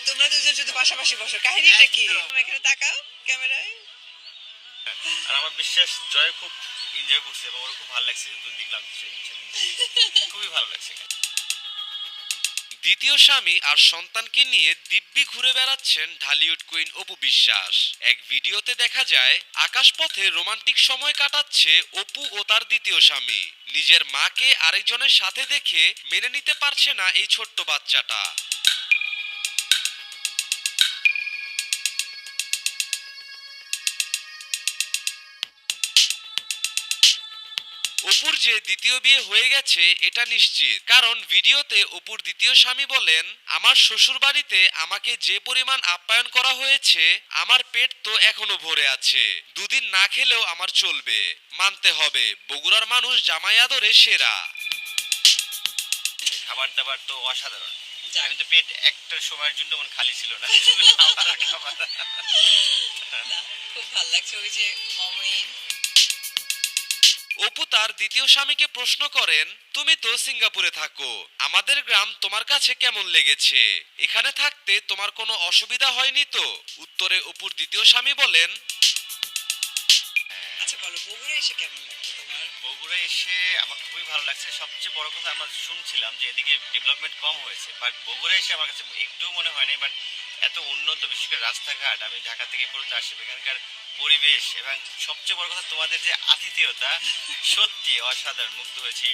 তোমরা দুজন শুধু পাশাপাশি বসো, কাহিনীটা কি? তুমি এখানে তাকাও ক্যামেরায়। আর আমার বিশ্বাস জয় খুব এনজয় করছে এবং ওর খুব ভালো লাগছে, তো দেখলাম খুবই ভালো লাগছে। দ্বিতীয় স্বামী আর সন্তানকে নিয়ে দিব্যি ঘুরে বেড়াচ্ছেন ঢালিউড কুইন অপু বিশ্বাস। এক ভিডিওতে দেখা যায় আকাশপথে রোমান্টিক সময় কাটাচ্ছে অপু ও তার দ্বিতীয় স্বামী। নিজের মাকে আরেকজনের সাথে দেখে মেনে নিতে পারছে না এই ছোট্ট বাচ্চাটা। অপুর যে দ্বিতীয় বিয়ে হয়ে গেছে এটা নিশ্চিত, কারণ ভিডিওতে অপুর দ্বিতীয় স্বামী বলেন, আমার শ্বশুর বাড়িতে আমাকে যে পরিমাণ আপ্যায়ন করা হয়েছে আমার পেট তো এখনো ভরে আছে, দুদিন না খেলেও আমার চলবে, মানতে হবে বগুড়ার মানুষ জামাই আদরে সেরা। খাবার দাবার তো অসাধারণ। যাক। আমি তো পেট একটা সময়ের জন্য মন খালি ছিল না, খাবার আর খাবার। না, খুব ভালো লাগছে ওই যে মমিন। অপু তার দ্বিতীয় স্বামীকে প্রশ্ন করেন, তুমি তো সিঙ্গাপুরে থাকো, আমাদের গ্রাম তোমার কাছে কেমন লেগেছে, এখানে থাকতে তোমার কোনো অসুবিধা হয়নি তো? উত্তরে অপুর দ্বিতীয় স্বামী বলেন, আচ্ছা বলো, বগুড়া এসে কেমন লাগলো তোমার? বগুড়া এসে আমার খুবই ভালো লাগছে। সবচেয়ে বড় কথা, আমরা শুনছিলাম যে এদিকে ডেভেলপমেন্ট কম হয়েছে, বাট বগুড়া এসে আমার কাছে একটুও মনে হয়নি। বাট এত উন্নত, বিশেষ করে রাস্তাঘাট, আমি ঢাকা থেকে এ পর্যন্ত আসছি, এখানকার পরিবেশ এবং সবচেয়ে বড় কথা তোমাদের যে আতিথেয়তা, সত্যি অসাধারণ, মুগ্ধ হয়েছি।